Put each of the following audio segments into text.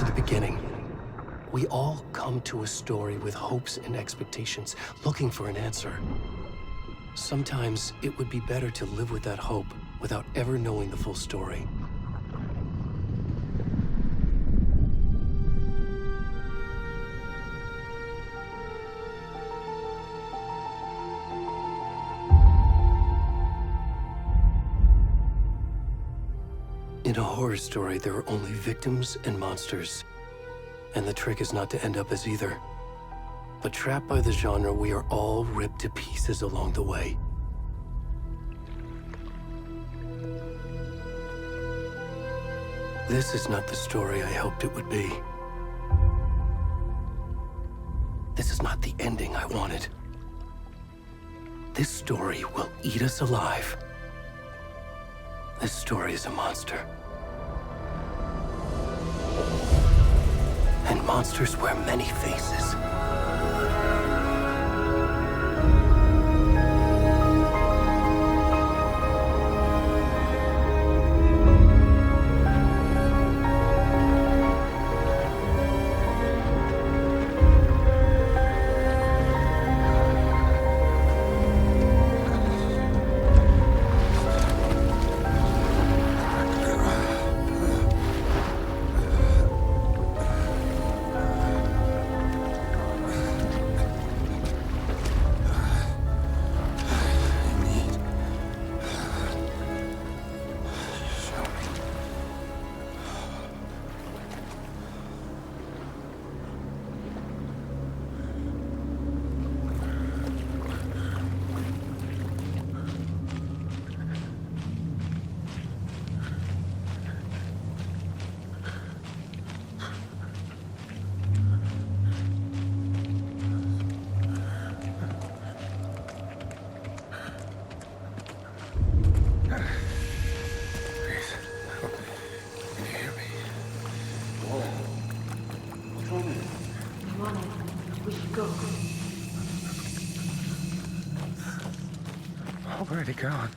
to the beginning. We all come to a story with hopes and expectations, looking for an answer. Sometimes it would be better to live with that hope without ever knowing the full story. In a horror story, there are only victims and monsters. And the trick is not to end up as either. But trapped by the genre, we are all ripped to pieces along the way. This is not the story I hoped it would be. This is not the ending I wanted. This story will eat us alive. This story is a monster. And monsters wear many faces. Where'd he gone?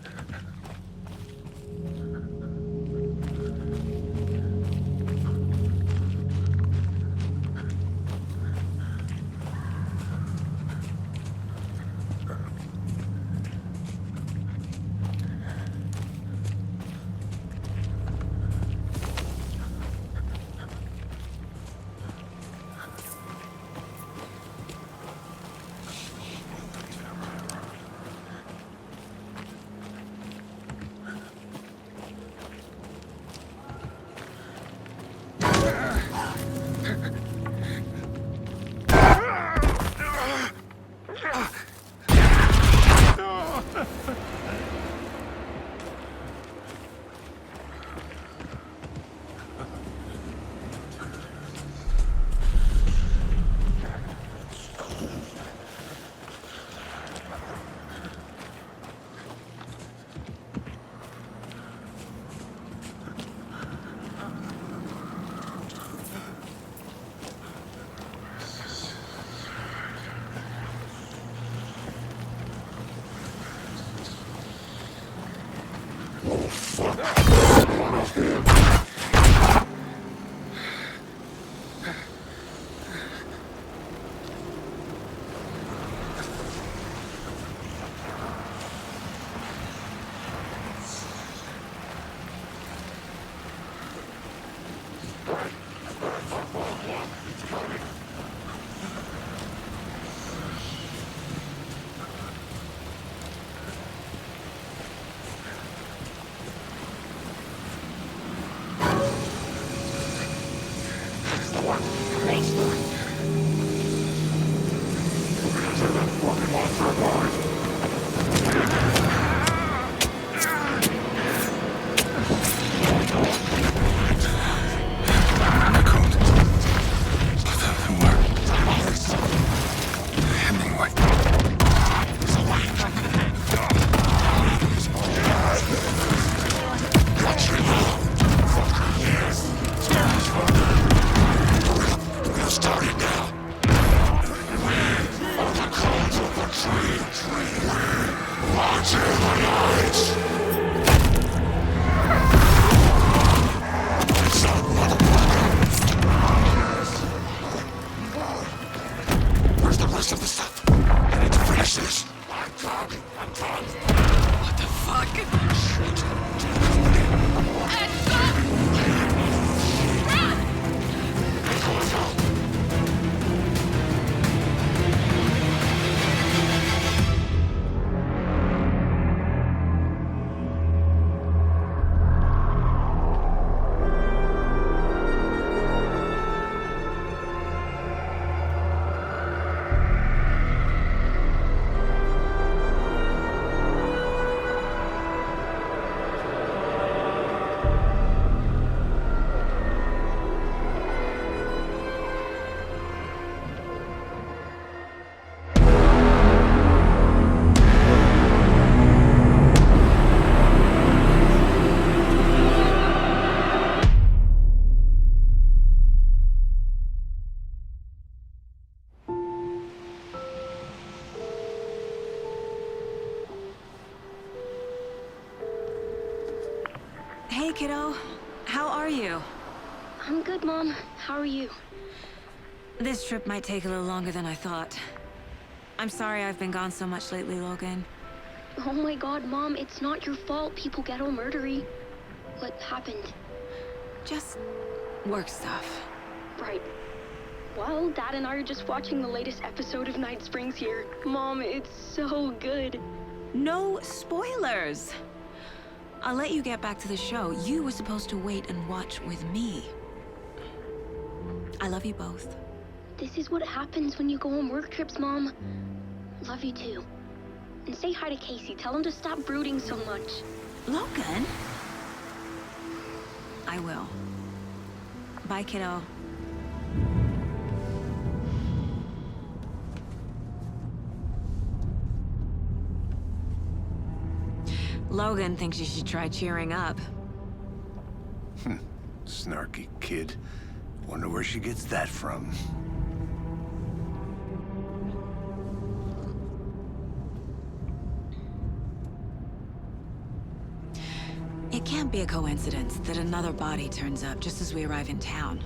What the fuck? Hey, kiddo. How are you? I'm good, Mom. How are you? This trip might take a little longer than I thought. I'm sorry I've been gone so much lately, Logan. Oh my god, Mom, it's not your fault people get all murdery. What happened? Just work stuff. Right. Well, Dad and I are just watching the latest episode of Night Springs here. Mom, it's so good. No spoilers! I'll let you get back to the show. You were supposed to wait and watch with me. I love you both. This is what happens when you go on work trips, Mom. Love you too. And say hi to Casey. Tell him to stop brooding so much. Logan? I will. Bye, kiddo. Logan thinks you should try cheering up. Snarky kid. Wonder where she gets that from. It can't be a coincidence that another body turns up just as we arrive in town.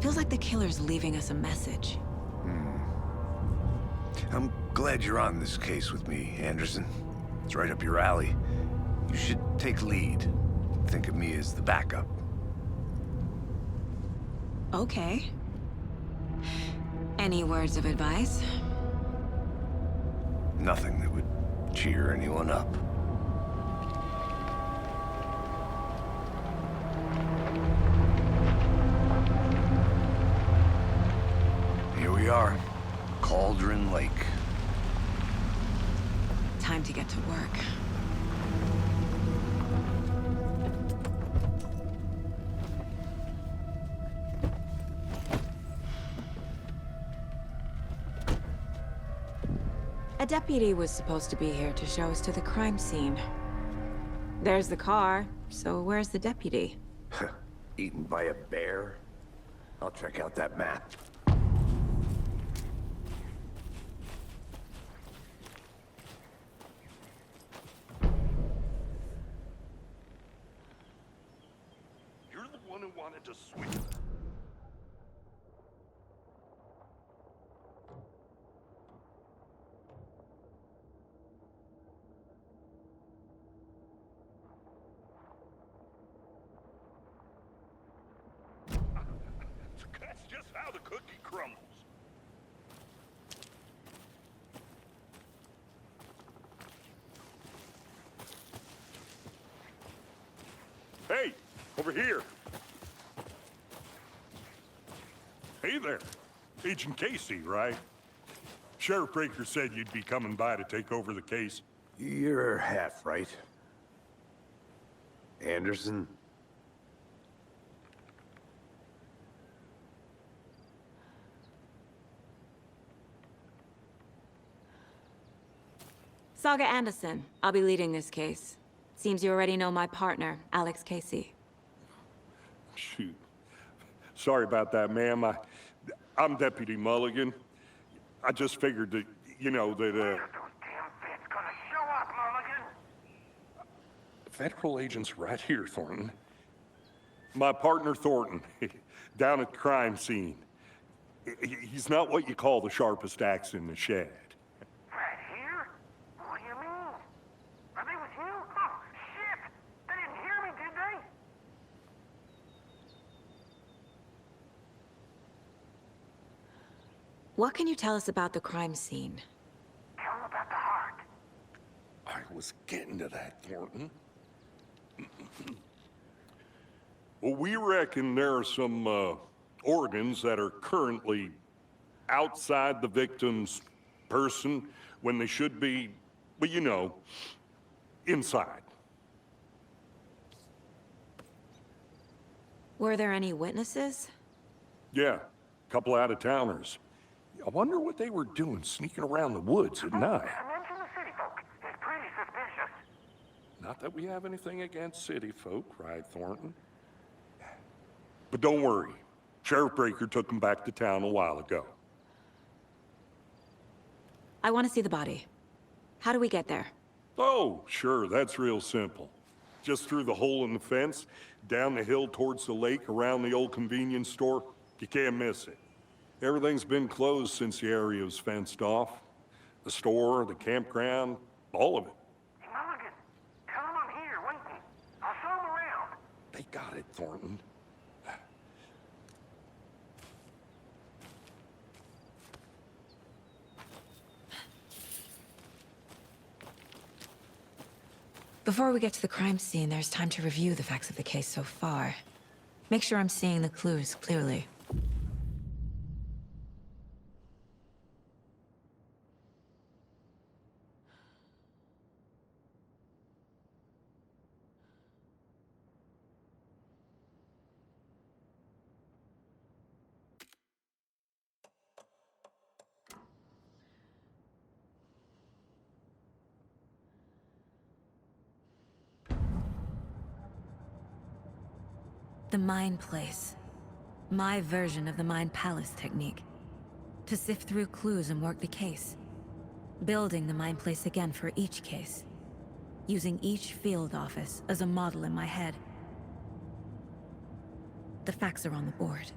Feels like the killer's leaving us a message. I'm glad you're on this case with me, Anderson. It's right up your alley. You should take lead. Think of me as the backup. Okay. Any words of advice? Nothing that would cheer anyone up. Here we are. Cauldron Lake. Time to get to work. A deputy was supposed to be here to show us to the crime scene. There's the car, so where's the deputy? Eaten by a bear? I'll check out that map. You're the one who wanted to swing. That's just how the cookie crumbles. Hey, over here. Hey there. Agent Casey, right? Sheriff Breaker said you'd be coming by to take over the case. You're half right. Anderson? Saga Anderson. I'll be leading this case. Seems you already know my partner, Alex Casey. Shoot. Sorry about that, ma'am. I'm Deputy Mulligan. I just figured that, you know, that, Federal agents right here, Thornton. My partner, Thornton, down at the crime scene. He's not what you call the sharpest axe in the shed. Right here? What do you What can you tell us about the crime scene? Tell him about the heart. I was getting to that, Thornton. Well, we reckon there are some organs that are currently outside the victim's person when they should be, well, you know, inside. Were there any witnesses? Yeah, a couple out-of-towners. I wonder what they were doing sneaking around the woods at night. Mention the city folk. It's pretty suspicious. Not that we have anything against city folk, right, Thornton? But don't worry. Sheriff Breaker took them back to town a while ago. I want to see the body. How do we get there? Oh, sure, that's real simple. Just through the hole in the fence, down the hill towards the lake, around the old convenience store. You can't miss it. Everything's been closed since the area was fenced off. The store, the campground, all of it. Hey, Mulligan, tell him I'm here waiting. I'll show him around. They got it, Thornton. Before we get to the crime scene, there's time to review the facts of the case so far. Make sure I'm seeing the clues clearly. The Mind Place. My version of the Mind Palace technique. To sift through clues and work the case. Building the Mind Place again for each case. Using each field office as a model in my head. The facts are on the board.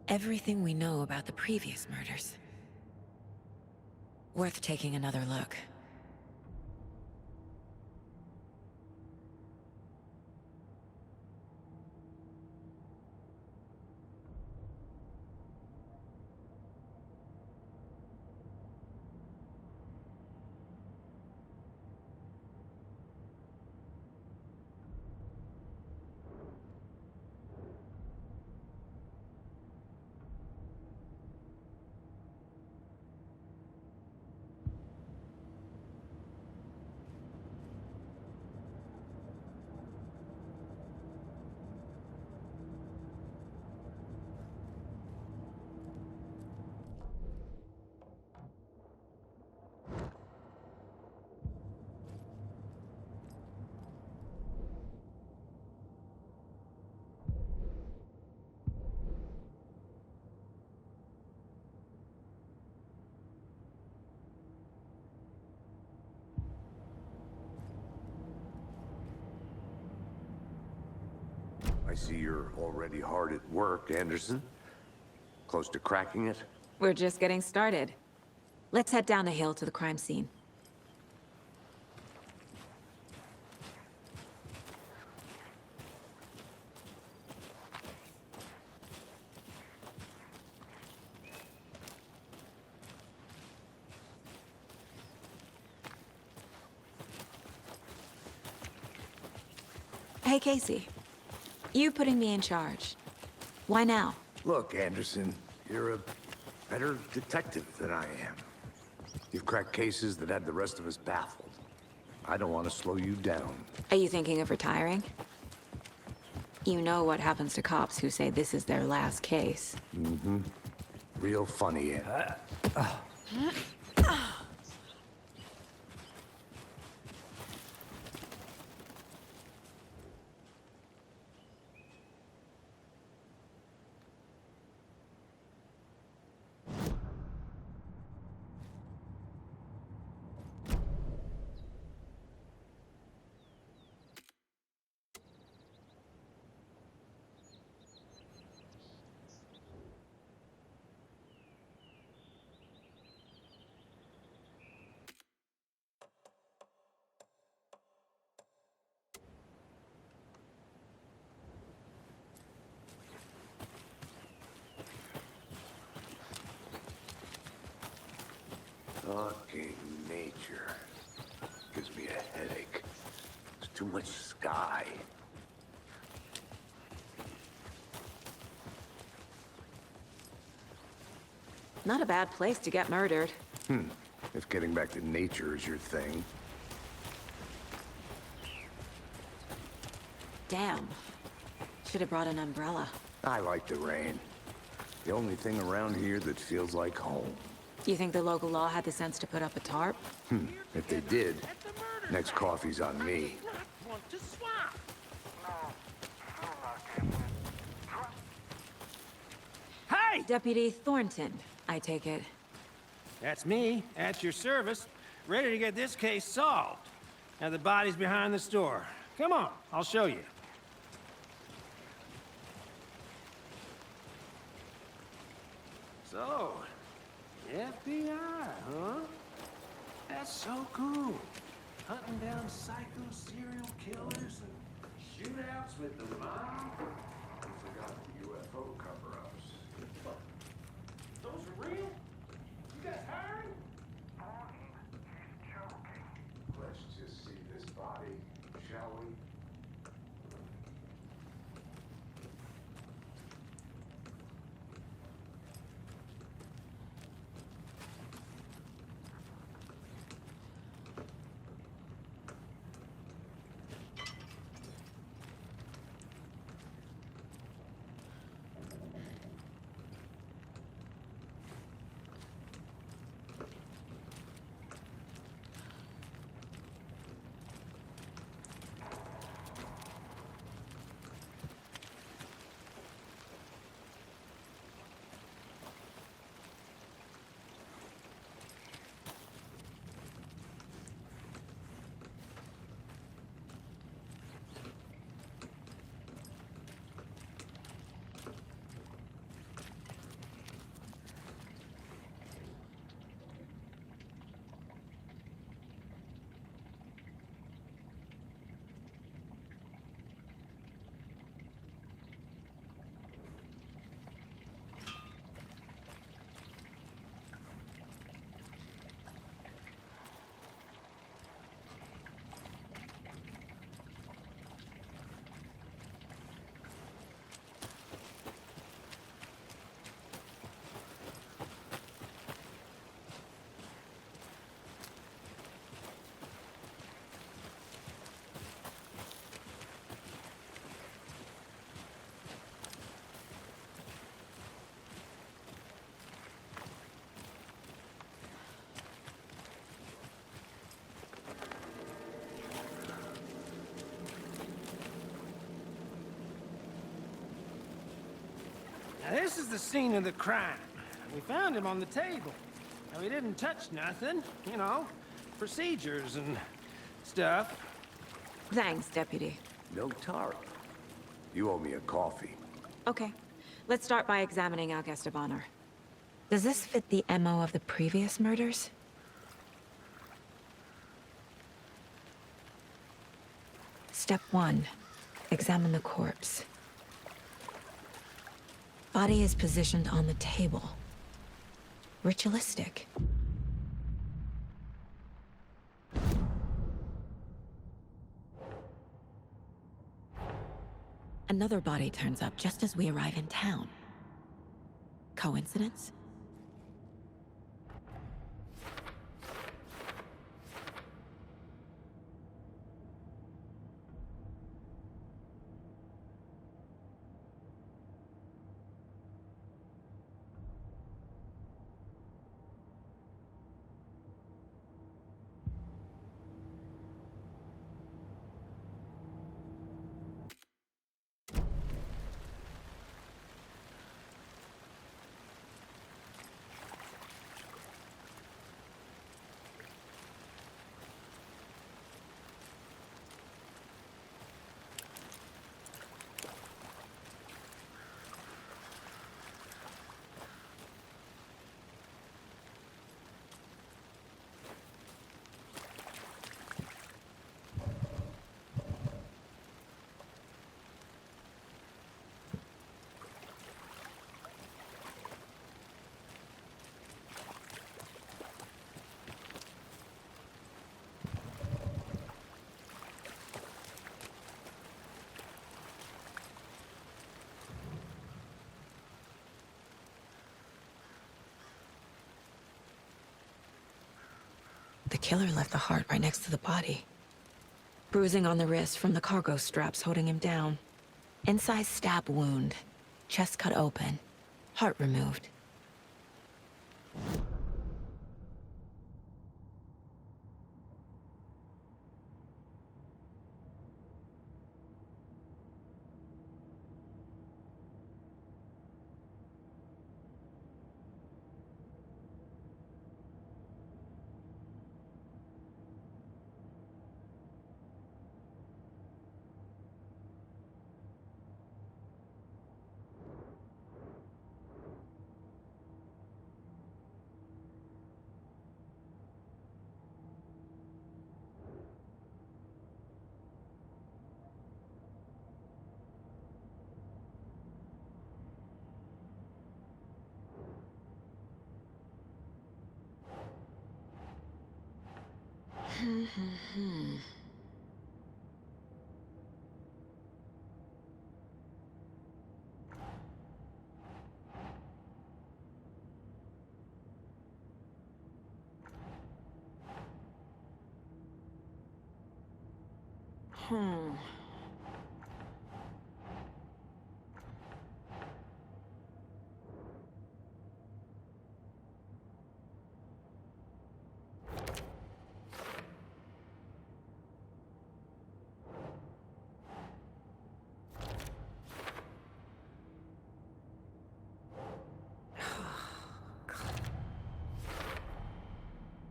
Everything we know about the previous murders. Worth taking another look. I see you're already hard at work, Anderson. Close to cracking it? We're just getting started. Let's head down the hill to the crime scene. Hey, Casey. You putting me in charge. Why now? Look, Anderson, you're a better detective than I am. You've cracked cases that had the rest of us baffled. I don't want to slow you down. Are you thinking of retiring? You know what happens to cops who say this is their last case. Real funny, Fucking nature. Gives me a headache. There's too much sky. Not a bad place to get murdered. If getting back to nature is your thing. Damn. Should have brought an umbrella. I like the rain. The only thing around here that feels like home. You think the local law had the sense to put up a tarp? If they did, next coffee's on me. Hey! Deputy Thornton, I take it. That's me, at your service, ready to get this case solved. Now the body's behind the store. Come on, I'll show you. So, FBI, huh? That's so cool. Hunting down psycho serial killers and shootouts with the mob. I forgot the UFO cover-ups. Those are real? You guys hiring? He's joking. Let's just see this body, shall we? Now this is the scene of the crime. We found him on the table. Now we didn't touch nothing, you know, procedures and stuff. Thanks, Deputy. No tarp. You owe me a coffee. Okay. Let's start by examining our guest of honor. Does this fit the MO of the previous murders? Step 1. Examine the corpse. Body is positioned on the table. Ritualistic. Another body turns up just as we arrive in town. Coincidence? killer left the heart right next to the body. Bruising on the wrist from the cargo straps holding him down. Incised stab wound. Chest cut open. Heart removed.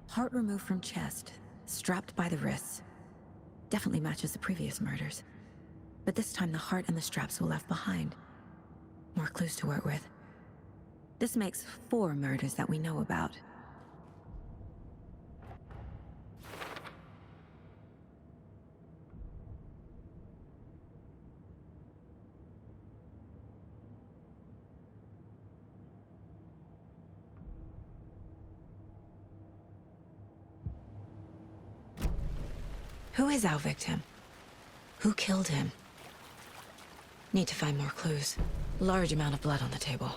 Heart removed from chest, strapped by the wrists. Definitely matches the previous murders. But this time the heart and the straps were left behind. More clues to work with. This makes 4 murders that we know about. Who is our victim? Who killed him? Need to find more clues. Large amount of blood on the table.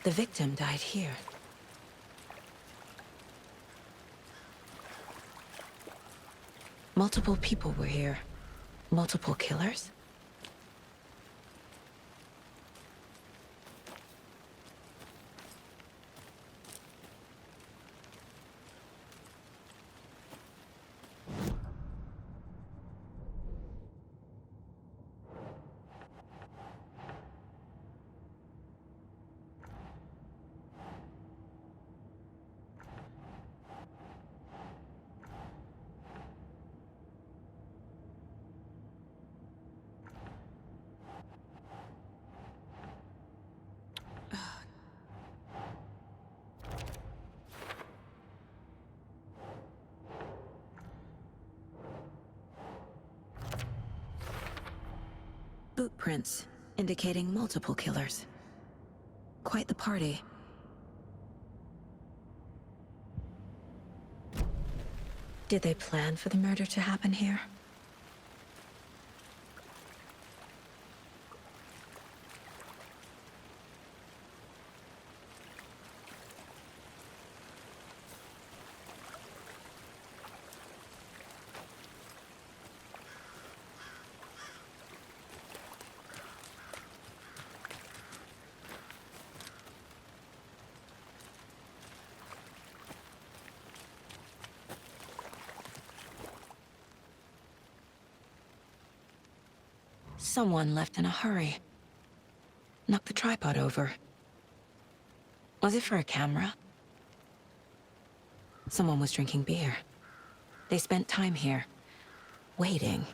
The victim died here. Multiple people were here. Multiple killers? Boot prints, indicating multiple killers. Quite the party. Did they plan for the murder to happen here? Someone left in a hurry. Knocked the tripod over. Was it for a camera? Someone was drinking beer. They spent time here, waiting.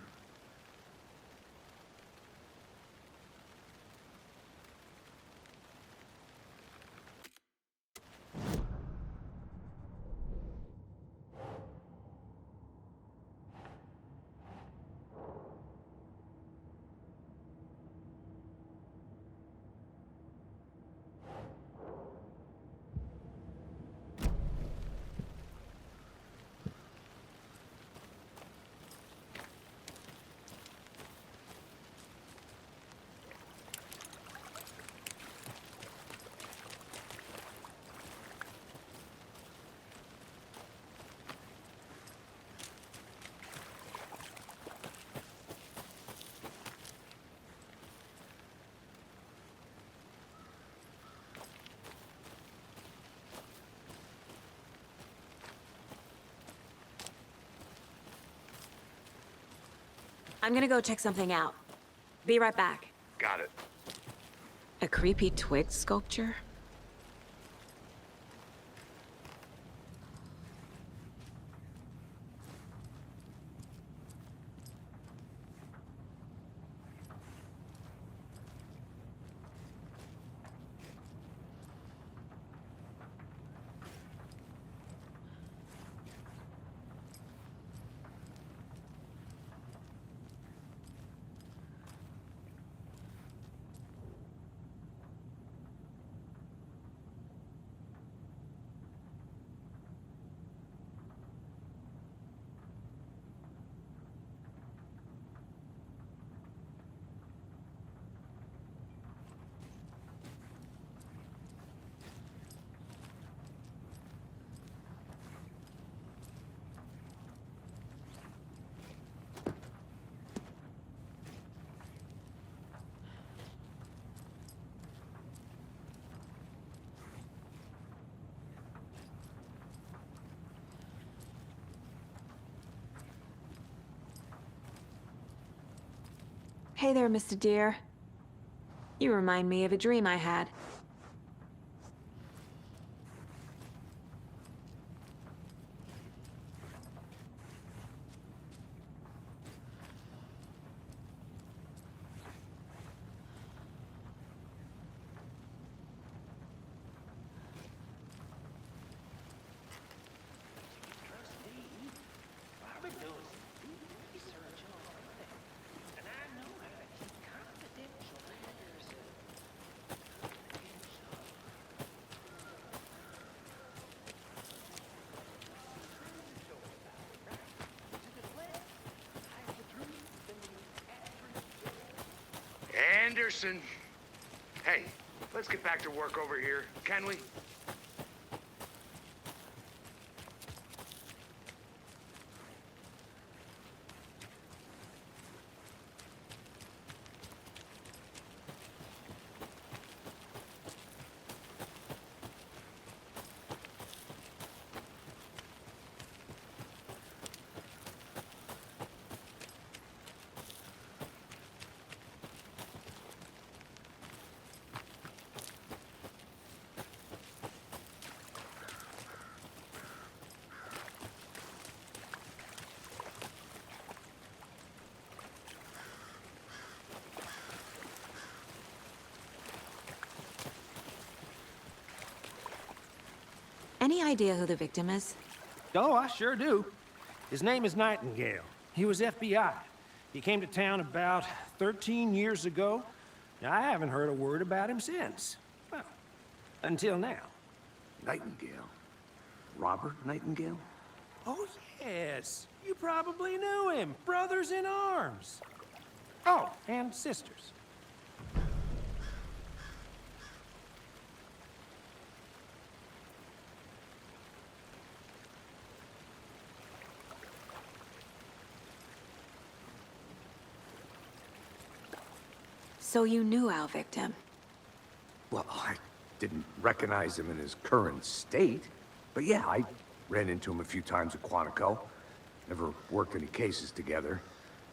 I'm gonna go check something out. Be right back. Got it. A creepy twig sculpture? Hey there, Mr. Deer. You remind me of a dream I had. Anderson. Hey, let's get back to work over here, can we? Any idea who the victim is? Oh, I sure do. His name is Nightingale. He was FBI. He came to town about 13 years ago. I haven't heard a word about him since. Well, until now. Nightingale? Robert Nightingale? Oh, yes. You probably knew him. Brothers in arms. Oh, and sisters. So you knew our victim? Well, I didn't recognize him in his current state. But yeah, I ran into him a few times at Quantico. Never worked any cases together.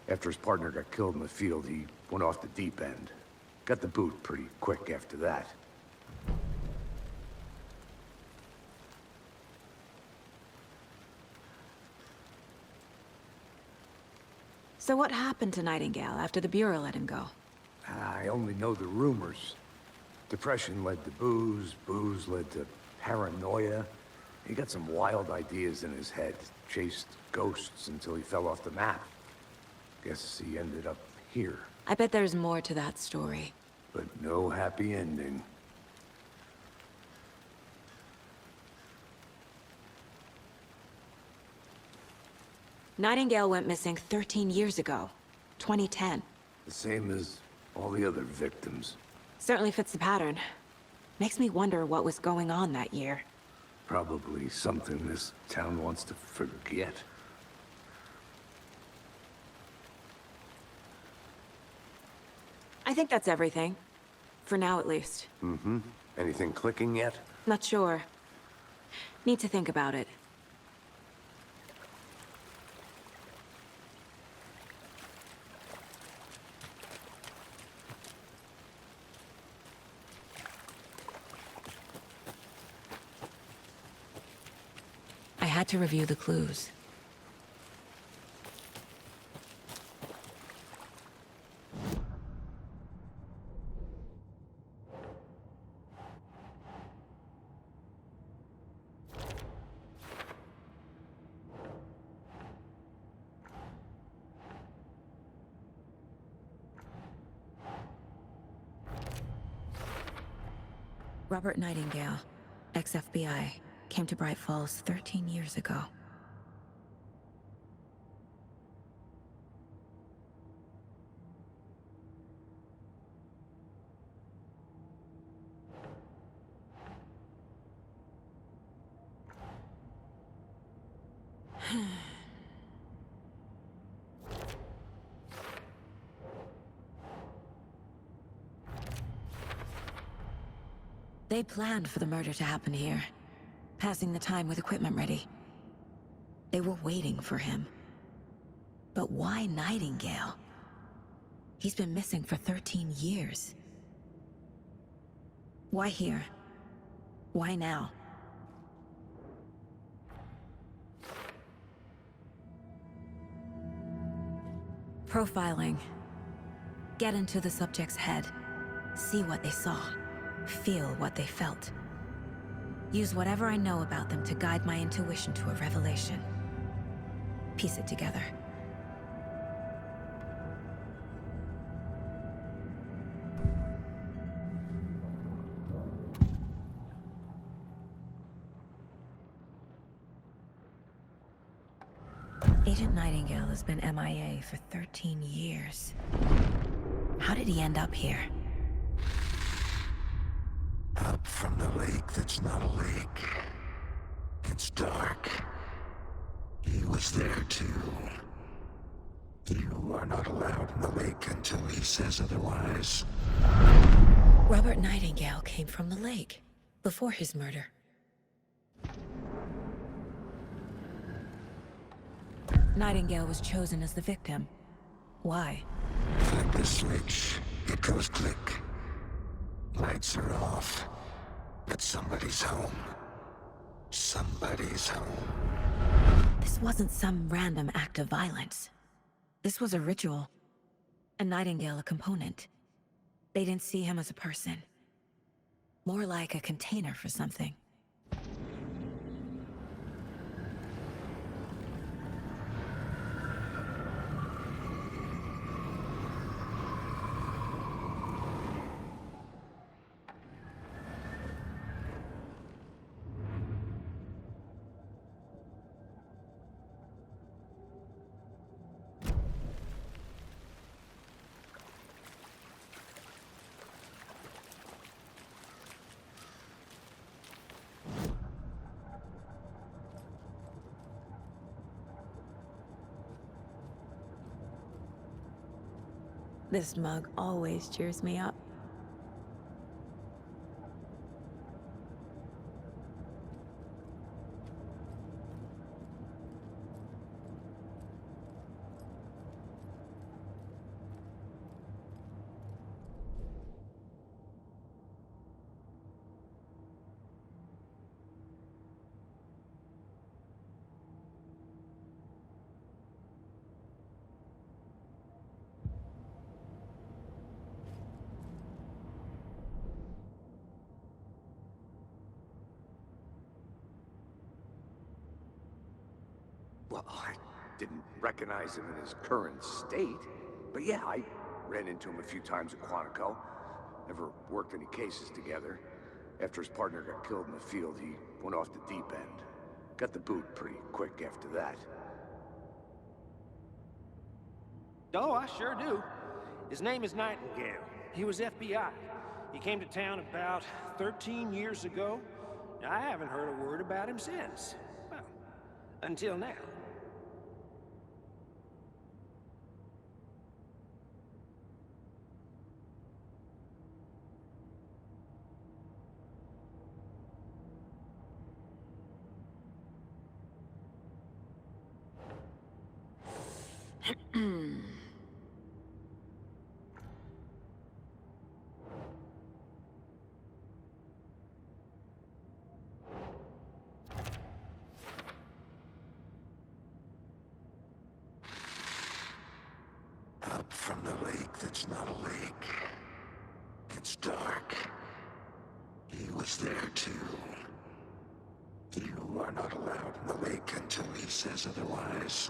After his partner got killed in the field, he went off the deep end. Got the boot pretty quick after that. So what happened to Nightingale after the Bureau let him go? I only know the rumors. Depression led to booze, booze led to paranoia. He got some wild ideas in his head, chased ghosts until he fell off the map. Guess he ended up here, I bet there's more to that story. but no happy ending. Nightingale went missing 13 years ago. 2010. The same as all the other victims. Certainly fits the pattern. Makes me wonder what was going on that year. Probably something this town wants to forget. I think that's everything. For now, at least. Mm-hmm. Anything clicking yet? Not sure. Need to think about it. had to review the clues. Robert Nightingale, ex-FBI, came to Bright Falls 13 years ago. They planned for the murder to happen here, passing the time with equipment ready. They were waiting for him. But why Nightingale? He's been missing for 13 years. Why here? Why now? Profiling. Get into the subject's head. See what they saw. Feel what they felt. Use whatever I know about them to guide my intuition to a revelation. Piece it together. Agent Nightingale has been MIA for 13 years. How did he end up here? Up from the lake that's not a lake. It's dark. He was there too. You are not allowed in the lake until he says otherwise. Robert Nightingale came from the lake, before his murder. Nightingale was chosen as the victim. Why? Flip the switch, it goes click. Lights are off, but somebody's home. Somebody's home. This wasn't some random act of violence. This was a ritual. And Nightingale a component. They didn't see him as a person. More like a container for something. This mug always cheers me up. Well, I didn't recognize him in his current state, but yeah, I ran into him a few times at Quantico. Never worked any cases together. After his partner got killed in the field, he went off the deep end. Got the boot pretty quick after that. Oh, I sure do. His name is Nightingale. He was FBI. He came to town about 13 years ago. I haven't heard a word about him since. Well, until now. from the lake that's not a lake. It's dark. He was there too. You are not allowed in the lake until he says otherwise.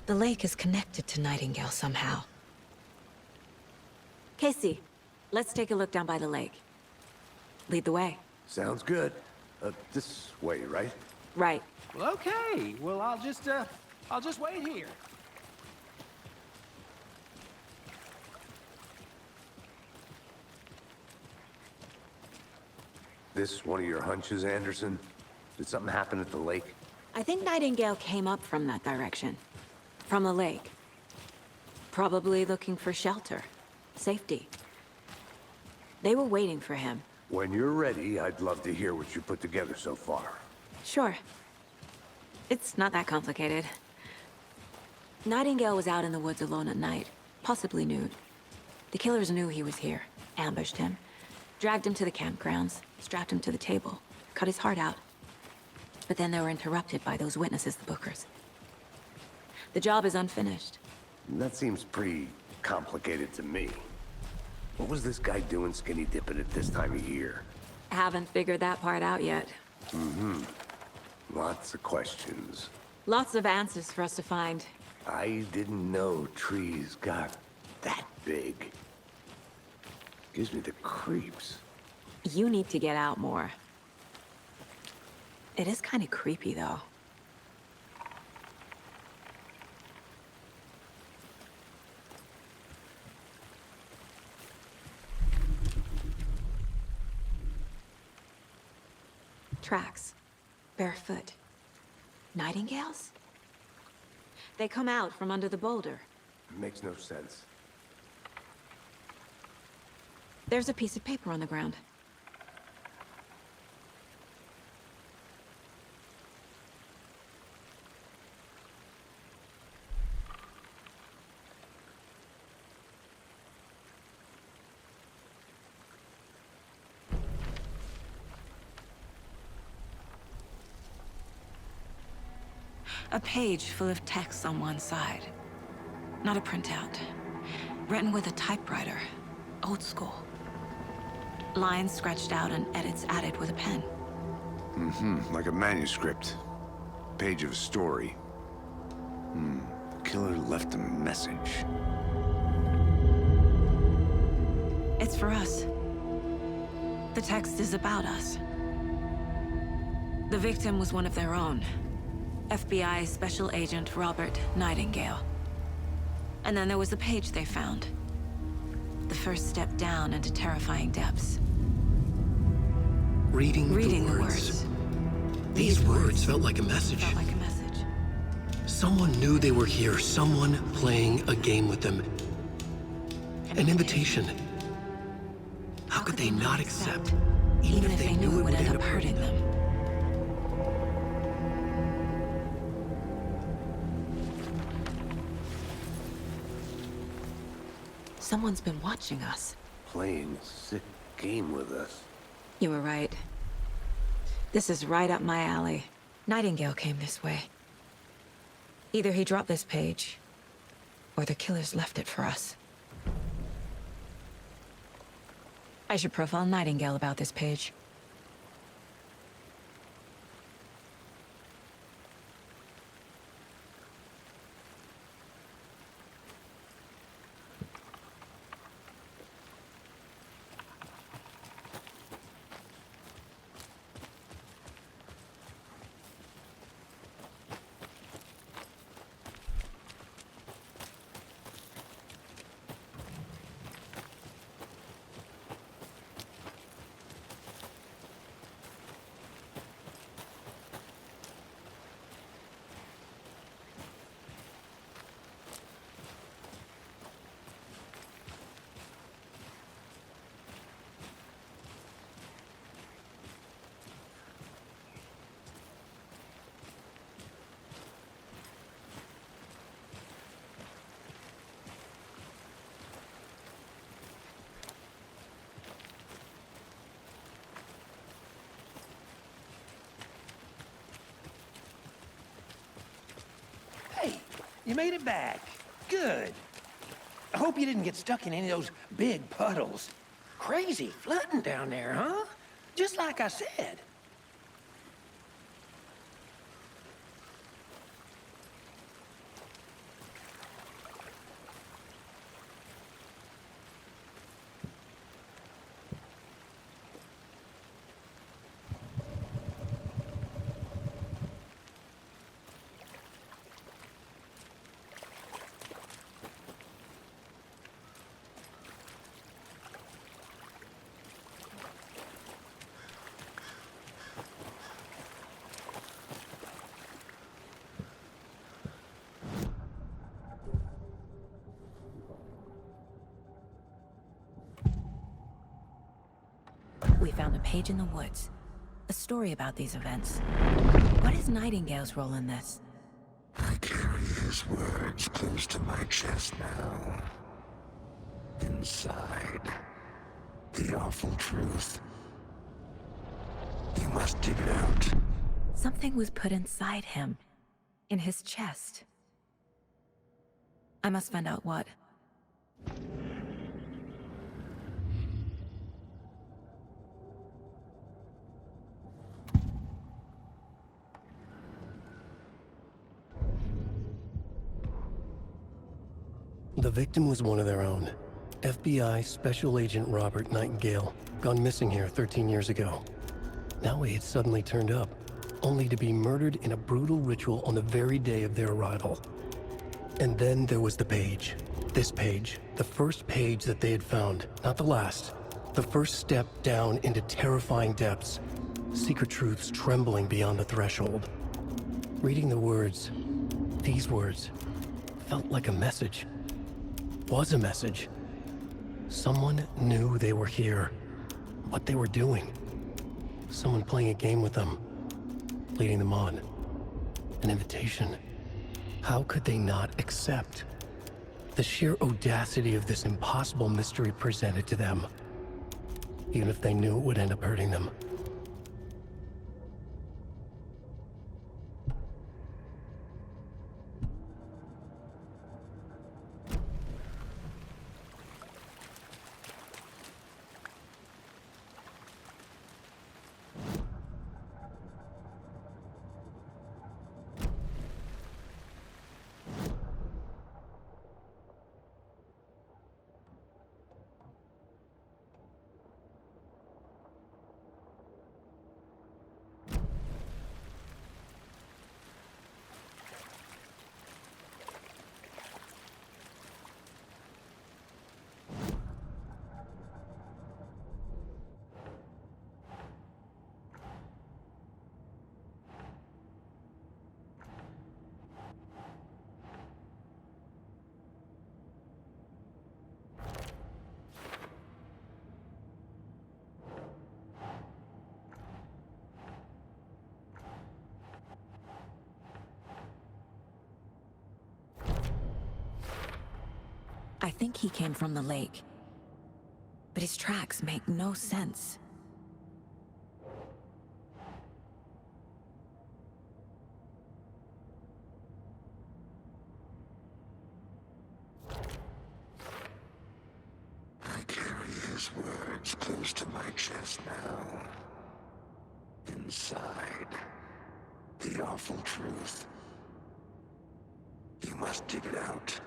The lake is connected to Nightingale somehow. Casey, let's take a look down by the lake. Lead the way. Sounds good. This way, right? Right. Well, okay. Well, I'll just wait here. This one of your hunches, Anderson? Did something happen at the lake? I think Nightingale came up from that direction. From the lake. Probably looking for shelter. Safety. They were waiting for him. When you're ready, I'd love to hear what you put together so far. Sure. It's not that complicated. Nightingale was out in the woods alone at night, possibly nude. The killers knew he was here, ambushed him, dragged him to the campgrounds, strapped him to the table, cut his heart out. But then they were interrupted by those witnesses, the Bookers. The job is unfinished. That seems pretty complicated to me. What was this guy doing skinny dipping at this time of year? Haven't figured that part out yet. Lots of questions. Lots of answers for us to find. I didn't know trees got that big. Gives me the creeps. You need to get out more. It is kind of creepy, though. Tracks. Barefoot. Nightingales? They come out from under the boulder. Makes no sense. There's a piece of paper on the ground. A page full of text on one side. Not a printout. Written with a typewriter. Old school. Lines scratched out and edits added with a pen. Like a manuscript. Page of a story. Killer left a message. It's for us. The text is about us. The victim was one of their own. FBI Special Agent Robert Nightingale. And then there was the page they found. The first step down into terrifying depths. Reading the words. These words felt like a message. Felt like a message. Someone knew they were here, someone playing a game with them. An invitation. How could they not accept, even if they knew it would end up hurting them? Someone's been watching us. Playing a sick game with us. You were right. This is right up my alley. Nightingale came this way. Either he dropped this page, or the killers left it for us. I should profile Nightingale about this page. you made it back. Good. I hope you didn't get stuck in any of those big puddles. Crazy flooding down there, huh? Just like I said. We found a page in the woods. A story about these events. What is Nightingale's role in this? I carry his words close to my chest now. Inside, the awful truth. You must dig it out. Something was put inside him. In his chest. I must find out what. The victim was one of their own. FBI Special Agent Robert Nightingale, gone missing here 13 years ago. Now he had suddenly turned up, only to be murdered in a brutal ritual on the very day of their arrival. And then there was the page. This page, the first page that they had found, not the last. The first step down into terrifying depths, secret truths trembling beyond the threshold. Reading the words, these words, felt like a message. Was a message. Someone knew they were here, what they were doing. Someone playing a game with them, leading them on. An invitation. How could they not accept? The sheer audacity of this impossible mystery presented to them, even if they knew it would end up hurting them. I think he came from the lake. But his tracks make no sense. I carry his words close to my chest now. Inside, the awful truth. You must dig it out.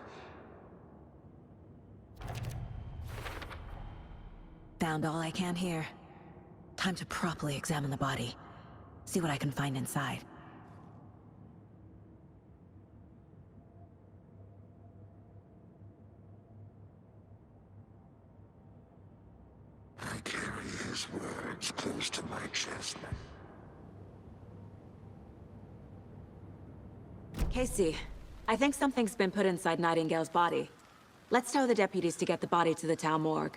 Found all I can here. Time to properly examine the body. See what I can find inside. I carry his words close to my chest now. Casey, I think something's been put inside Nightingale's body. Let's tell the deputies to get the body to the town morgue.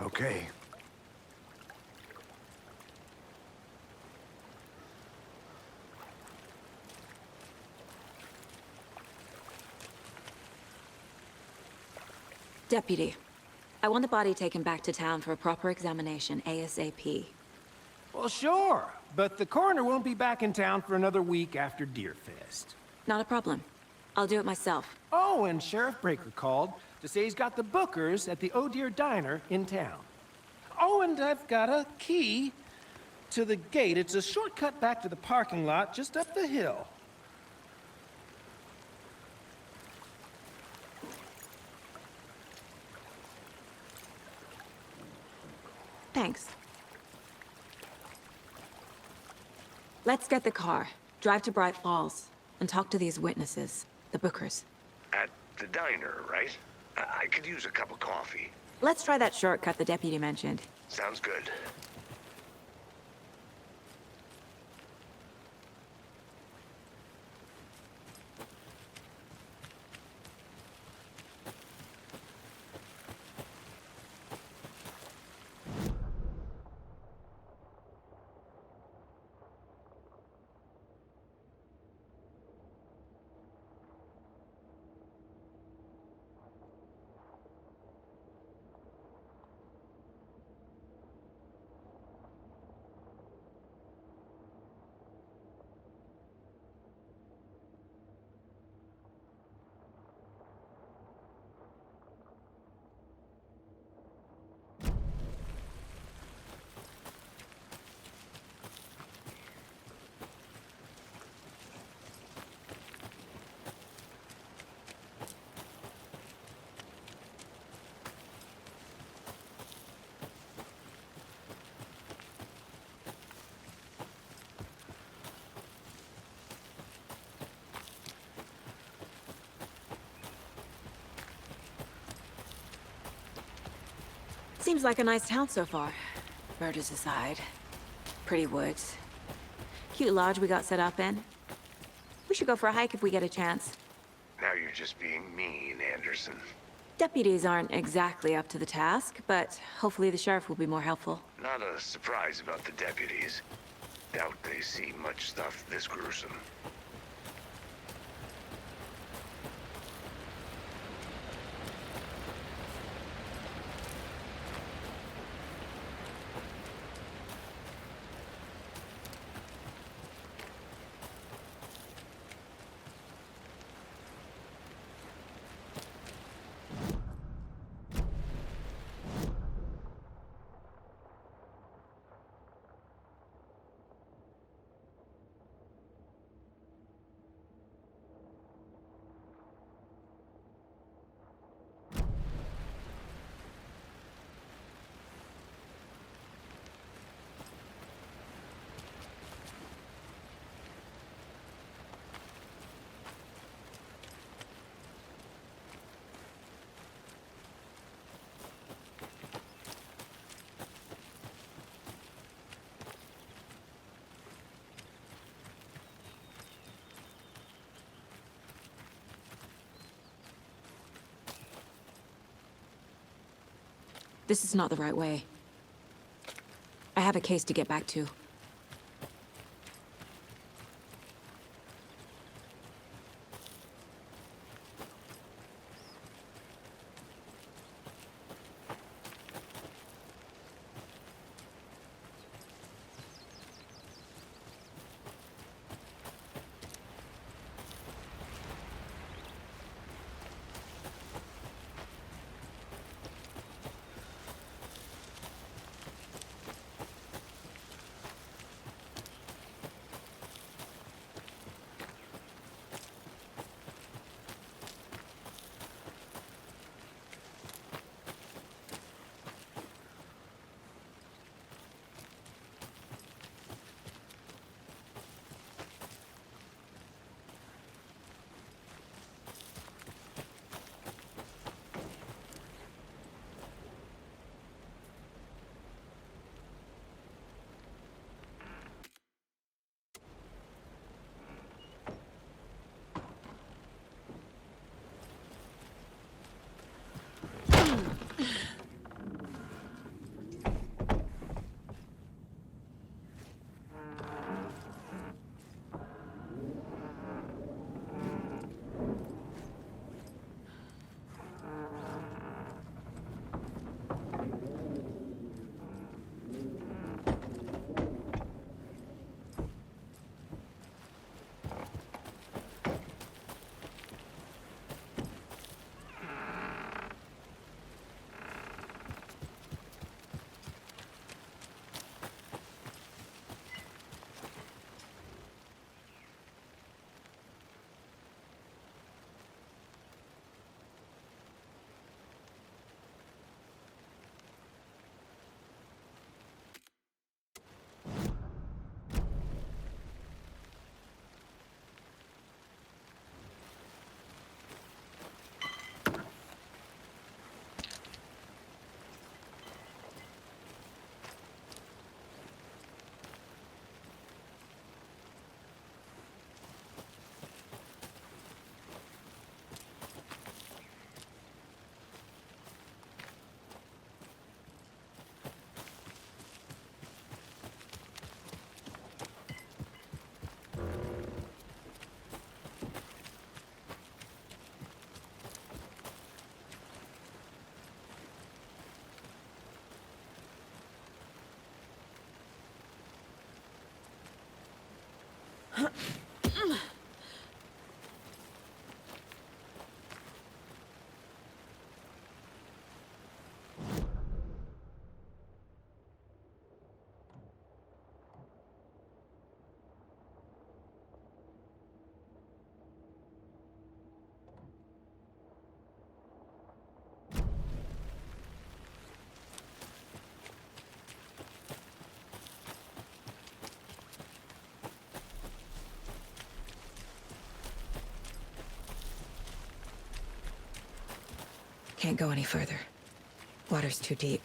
Okay. Deputy, I want the body taken back to town for a proper examination ASAP. Well, sure, but the coroner won't be back in town for another week after Deerfest. Not a problem. I'll do it myself. Oh, and Sheriff Breaker called to say he's got the Bookers at the Oh Dear Diner in town. Oh, and I've got a key to the gate. It's a shortcut back to the parking lot just up the hill. Thanks. Let's get the car, drive to Bright Falls, and talk to these witnesses, the Bookers. At the diner, right? I could use a cup of coffee. Let's try that shortcut the deputy mentioned. Sounds good. Seems like a nice town so far. Murders aside. Pretty woods. Cute lodge we got set up in. We should go for a hike if we get a chance. Now you're just being mean, Anderson. Deputies aren't exactly up to the task, but hopefully the sheriff will be more helpful. Not a surprise about the deputies. Doubt they see much stuff this gruesome. This is not the right way. I have a case to get back to. Can't go any further. Water's too deep.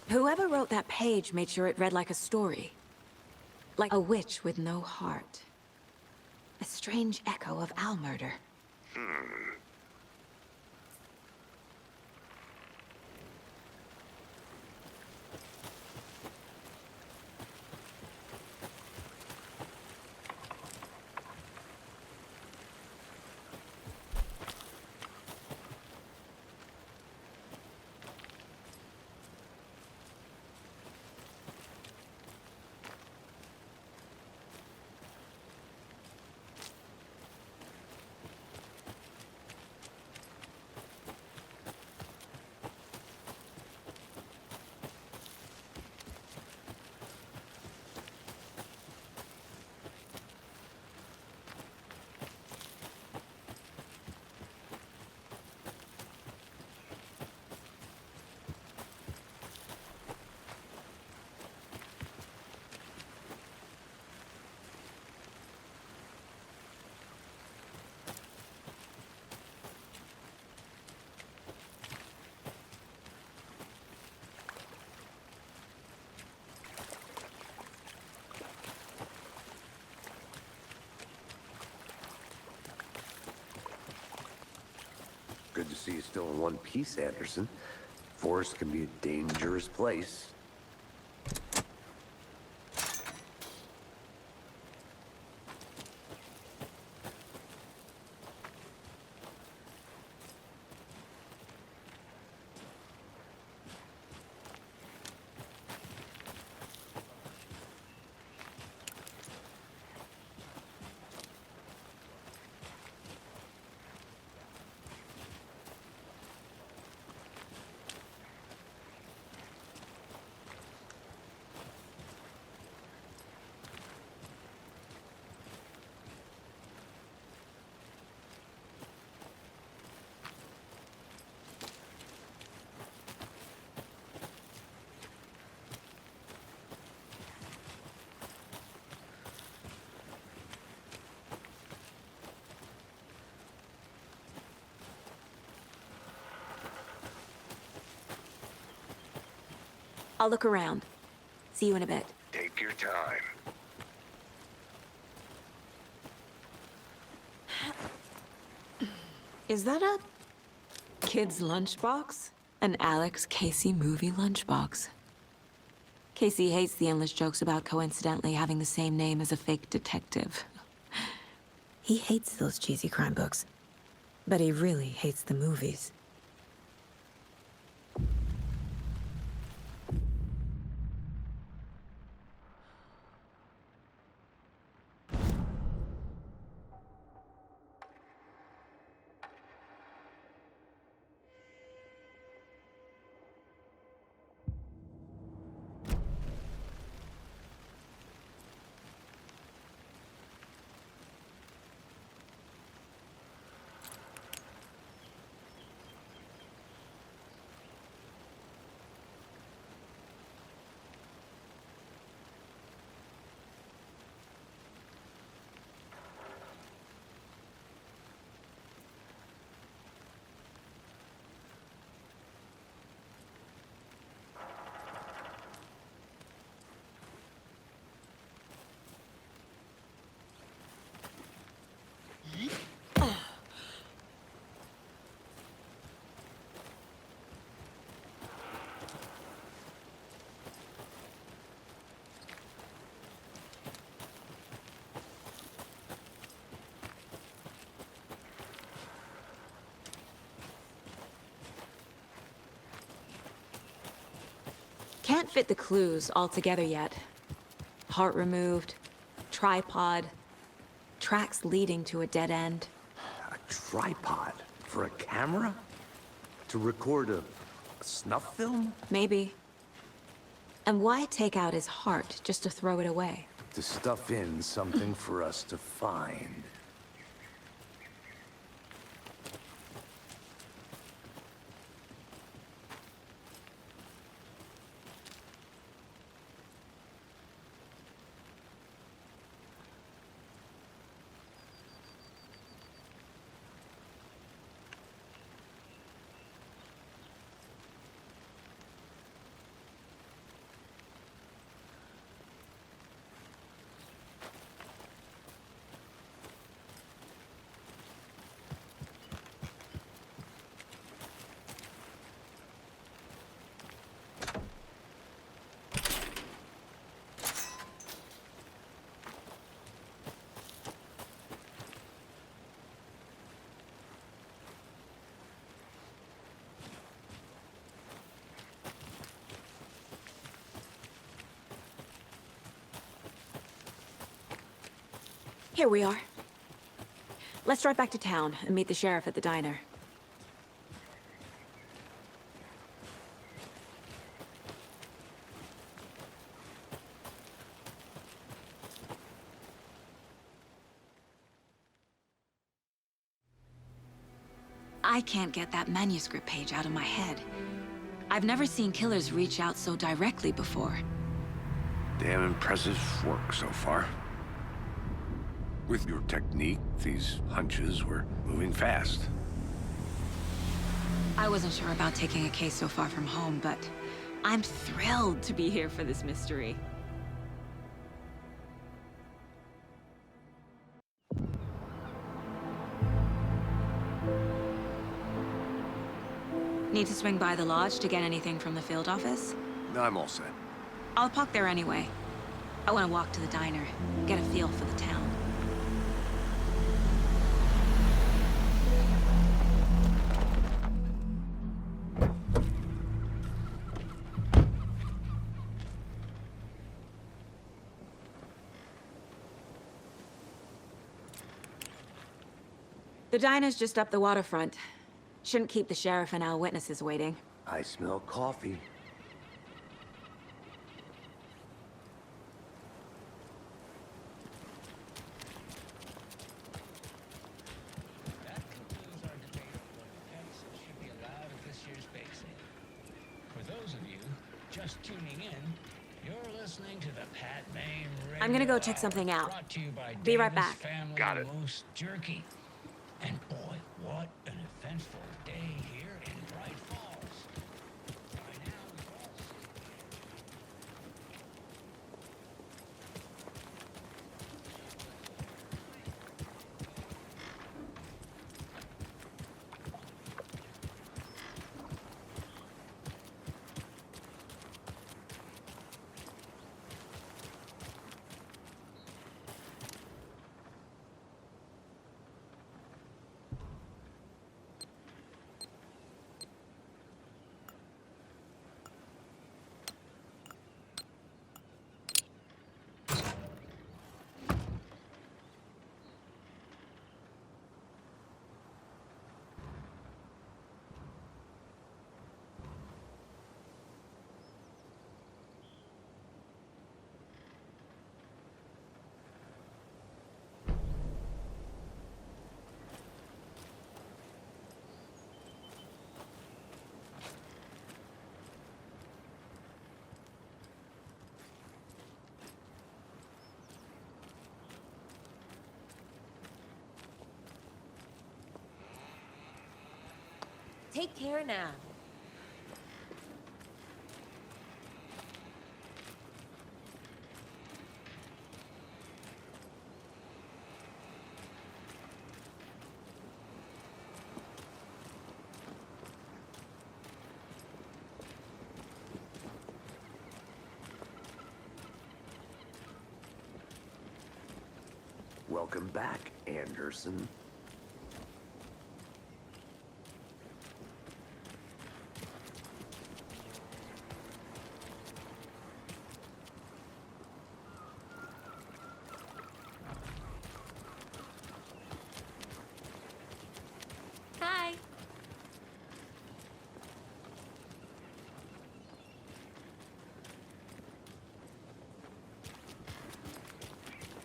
Whoever wrote that page made sure it read like a story. Like a witch with no heart. A strange echo of Al murder. Good to see you still in one piece, Anderson. Forest can be a dangerous place. I'll look around. See you in a bit. Take your time. Is that a kid's lunchbox? An Alex Casey movie lunchbox. Casey hates the endless jokes about coincidentally having the same name as a fake detective. He hates those cheesy crime books, but he really hates the movies. can't fit the clues all together yet. Heart removed, tripod, tracks leading to a dead end. A tripod? For a camera? To record a snuff film? Maybe. And why take out his heart just to throw it away? To stuff in something for us to find. Here we are. Let's drive back to town and meet the sheriff at the diner. I can't get that manuscript page out of my head. I've never seen killers reach out so directly before. Damn impressive work so far. With your technique, these hunches were moving fast. I wasn't sure about taking a case so far from home, but I'm thrilled to be here for this mystery. Need to swing by the lodge to get anything from the field office? No, I'm all set. I'll park there anyway. I want to walk to the diner, get a feel for the town. The diner's just up the waterfront. Shouldn't keep the sheriff and our witnesses waiting. I smell coffee. That concludes our debate of what pets should be allowed at this year's bake sale. For those of you just tuning in, you're listening to the Pat Maine Radio I'm gonna go check something out. Brought to you by Be right Davis back. Family Got it. Moose Jerky. And boy, what an eventful day here in Bright Falls. By now, we've all seen Take care now. Welcome back, Anderson.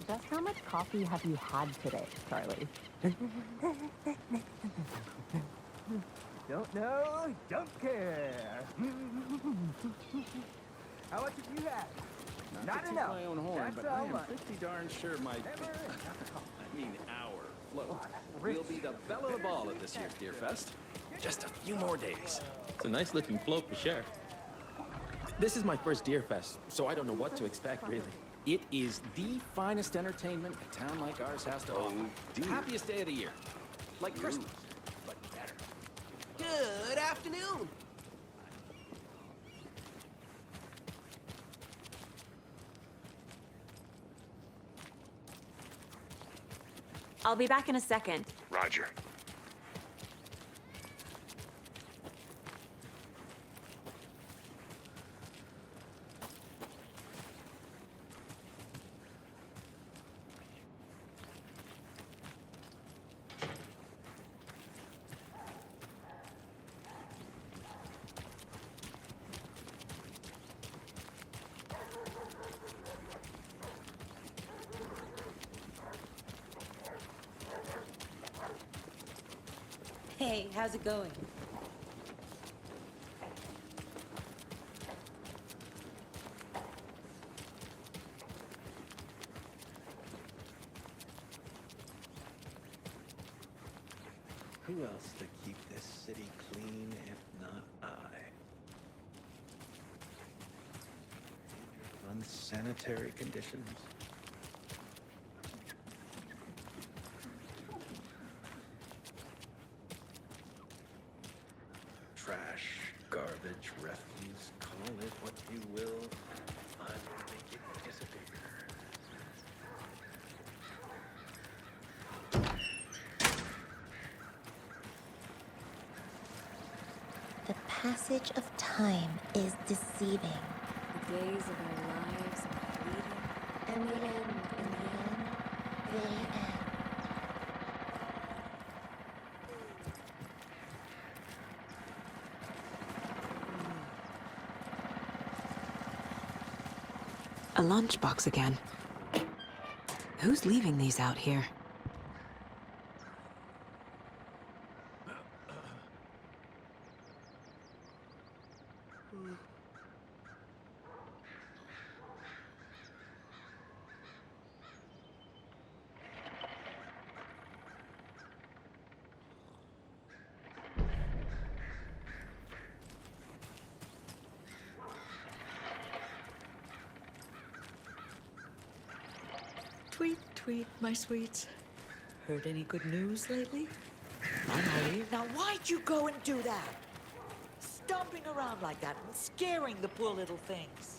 Just how much coffee have you had today, Charlie? Don't know, don't care. How much have you had? Not to enough. toot my own horn, That's but all I am right. pretty darn sure my... I mean, our float will be the belle of the ball at this year's Deer Fest. Just a few more days. It's a nice looking float for sure. This is my first Deer Fest, so I don't know what to expect, really. It is the finest entertainment a town like ours has to offer. Happiest day of the year. Like Christmas, but better. Good afternoon. I'll be back in a second. Roger. Hey, how's it going? Who else to keep this city clean if not I? Unsanitary conditions. Trash, garbage, refuse, call it what you will. I will make it disappear. The passage of time is deceiving. The days of our lives are fleeting. And the end, they end. A lunchbox again. Who's leaving these out here? Tweet, tweet, my sweets. Heard any good news lately? I'm Holly. Now, why'd you go and do that? Stomping around like that and scaring the poor little things.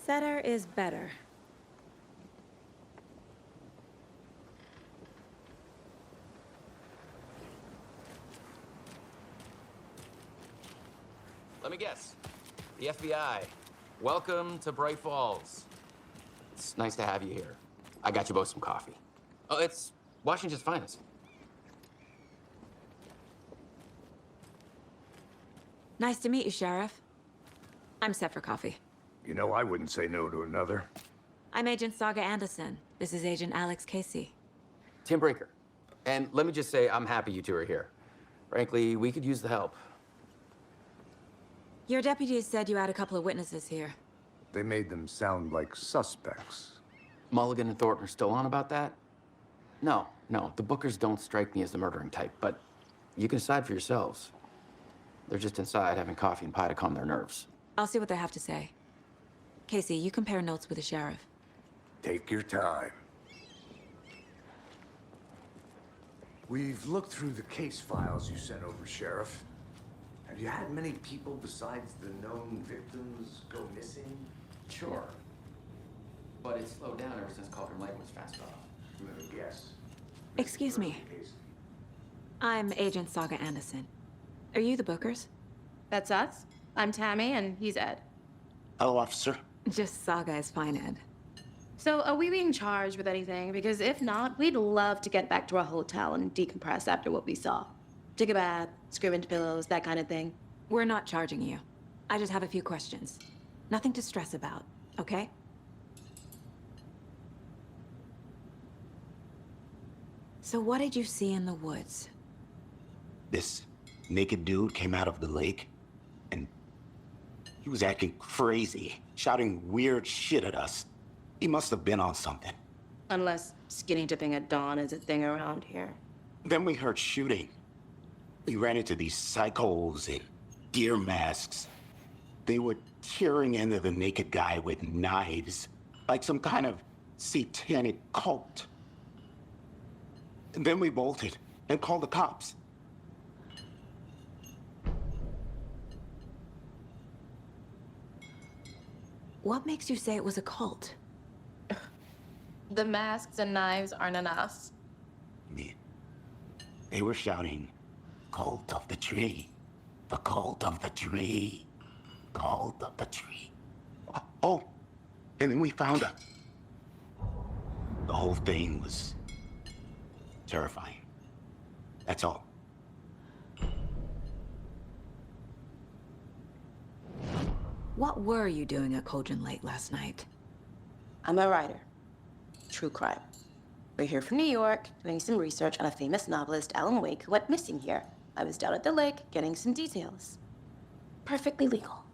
Better is better. Let me guess. The FBI. Welcome to Bright Falls. It's nice to have you here. I got you both some coffee. Oh, it's Washington's finest. Nice to meet you, Sheriff. I'm set for coffee. You know, I wouldn't say no to another. I'm Agent Saga Anderson. This is Agent Alex Casey. Tim Brinker. And let me just say, I'm happy you two are here. Frankly, we could use the help. Your deputies said you had a couple of witnesses here. They made them sound like suspects. Mulligan and Thornton are still on about that? No, the Bookers don't strike me as the murdering type, but you can decide for yourselves. They're just inside having coffee and pie to calm their nerves. I'll see what they have to say. Casey, you compare notes with the sheriff. Take your time. We've looked through the case files you sent over, Sheriff. Have you had many people besides the known victims go missing? Sure. But it's slowed down ever since Cauldron Lake was fenced off. Let me guess. Excuse me. I'm Agent Saga Anderson. Are you the Bookers? That's us. I'm Tammy, and he's Ed. Hello, officer. Just Saga is fine, Ed. So, are we being charged with anything? Because if not, we'd love to get back to our hotel and decompress after what we saw. Take a bath, scream into pillows, that kind of thing. We're not charging you. I just have a few questions. Nothing to stress about, okay? So what did you see in the woods? This naked dude came out of the lake, and he was acting crazy, shouting weird shit at us. He must have been on something. Unless skinny dipping at dawn is a thing around here. Then we heard shooting. We ran into these psychos in deer masks. They were tearing into the naked guy with knives, like some kind of satanic cult. And then we bolted and called the cops. What makes you say it was a cult? The masks and knives aren't enough. They were shouting, "Cult of the tree, the cult of the tree, cult of the tree." Oh, and then we found her. The whole thing was terrifying. That's all. What were you doing at Cauldron Lake last night? I'm a writer. True crime. We're here from New York, doing some research on a famous novelist, Alan Wake, who went missing here. I was down at the lake, getting some details. Perfectly legal.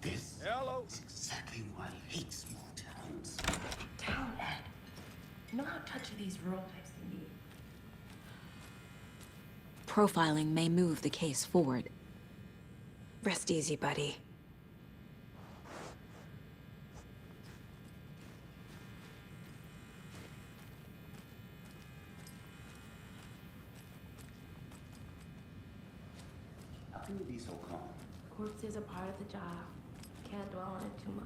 This is exactly why I hate small towns. Town, Ed. You know how touchy these rural types can be. Profiling may move the case forward. Rest easy, buddy. How can you be so calm? Corpses are part of the job. Can't dwell on it too much.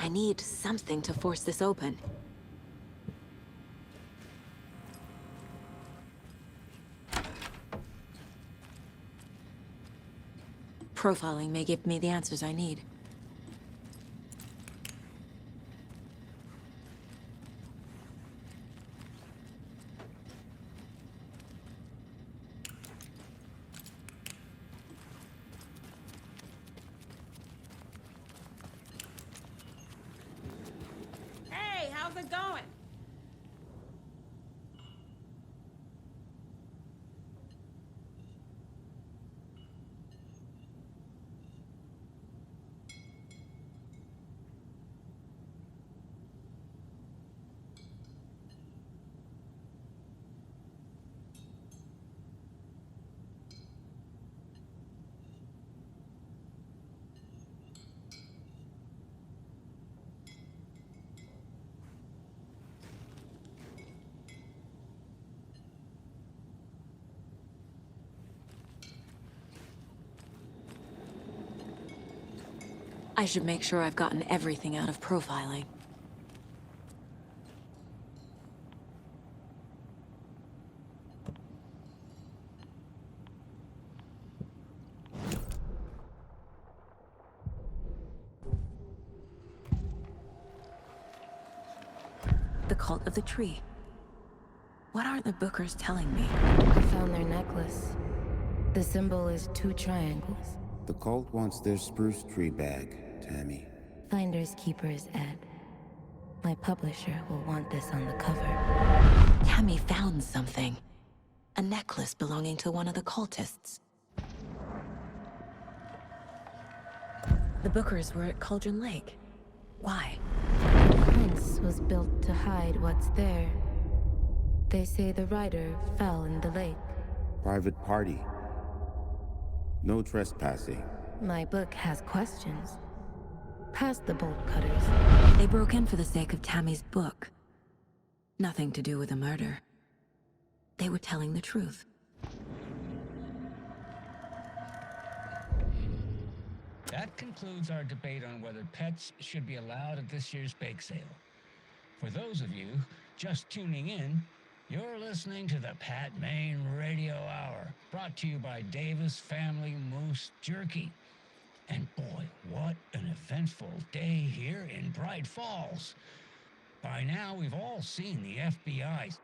I need something to force this open. Profiling may give me the answers I need. Hey, how's it going? I should make sure I've gotten everything out of profiling. The cult of the tree. What aren't the Bookers telling me? I found their necklace. The symbol is 2 triangles. The cult wants their spruce tree bag, Tammy. Finders keepers, Ed. My publisher will want this on the cover. Tammy found something. A necklace belonging to one of the cultists. The Bookers were at Cauldron Lake. Why? The prince was built to hide what's there. They say the rider fell in the lake. Private party. No trespassing. My book has questions. Past the bolt cutters. They broke in for the sake of Tammy's book. Nothing to do with a murder. They were telling the truth. That concludes our debate on whether pets should be allowed at this year's bake sale. For those of you just tuning in, you're listening to the Pat Maine Radio Hour, brought to you by Davis Family Moose Jerky. And boy, what an eventful day here in Bright Falls. By now, we've all seen the FBI's.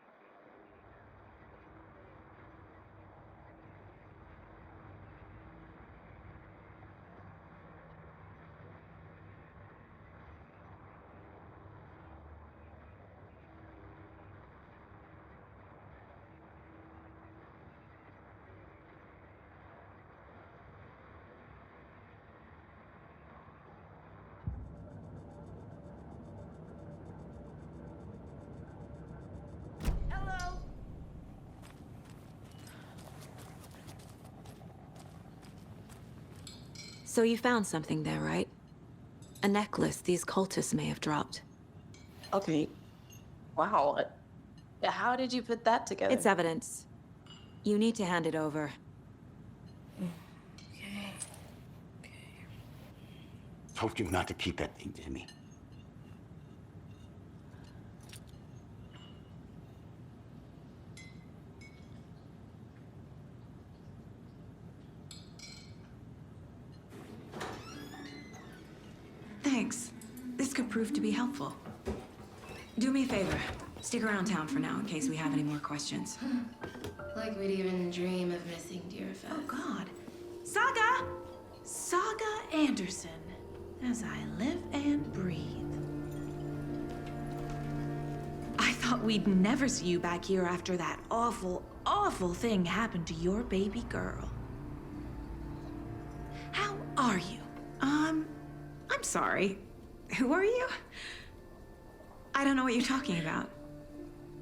So you found something there, right? A necklace these cultists may have dropped. Okay. Wow. How did you put that together? It's evidence. You need to hand it over. Told you not to keep that thing, Timmy. Thanks. This could prove to be helpful. Do me a favor. Stick around town for now in case we have any more questions. Like we'd even dream of missing Deerfest. Oh, God. Saga! Saga Anderson. As I live and breathe. I thought we'd never see you back here after that awful, awful thing happened to your baby girl. How are you? I'm sorry. Who are you? I don't know what you're talking about.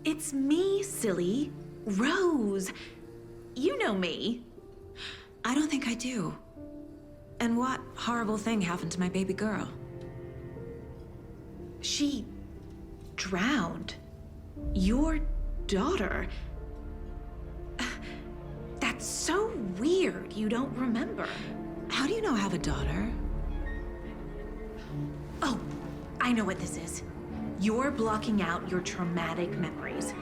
It's me, silly. Rose. You know me. I don't think I do. And what horrible thing happened to my baby girl? She drowned. Your daughter. That's so weird you don't remember. How do you know I have a daughter? Oh, I know what this is. You're blocking out your traumatic memories.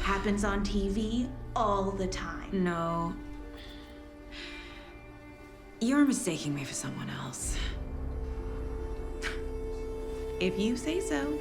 Happens on TV all the time. No. You're mistaking me for someone else. If you say so.